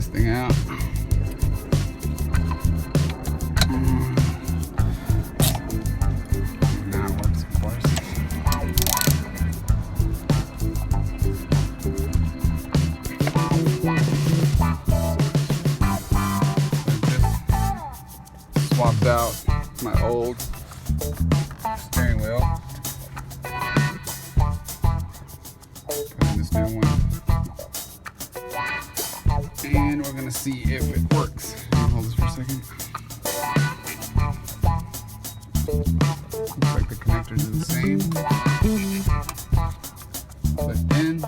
this thing out. Now it works, of course. Swapped out my old steering wheel. Put in this new one. And we're gonna see if it works. Hold this for a second. Looks like the connectors are the same. Click in.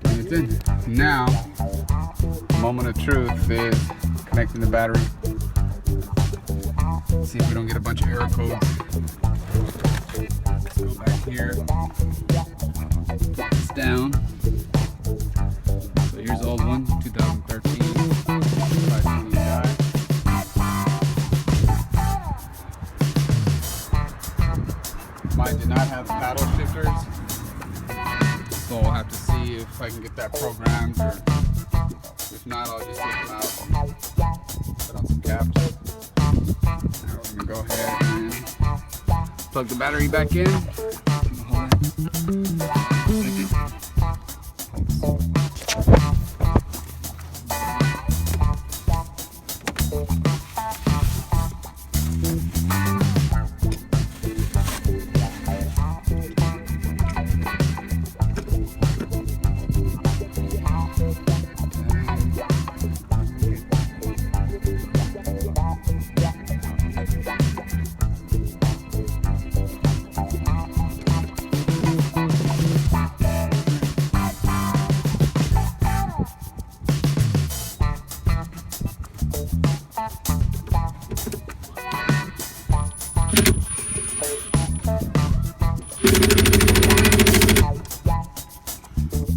And it's in. Now, moment of truth is connecting the battery. See if we don't get a bunch of error codes. Let's go back here. Put this down. So here's the old one, 2013 520i. Mine did not have the paddle shifters, so I'll have to see if I can get that programmed, or if not, I'll just take them out and put on some caps. Now we're going to go ahead and plug the battery back in.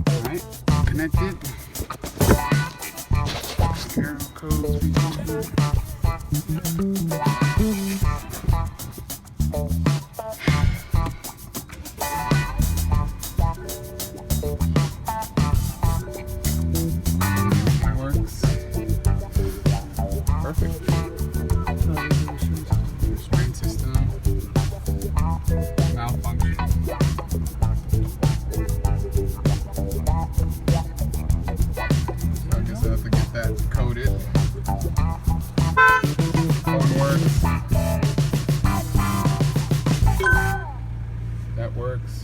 Alright, connected. Arrow codes. That works. Perfect. Spring system. Malfunction. So I guess I'll have to get that coded. Phone works. That works.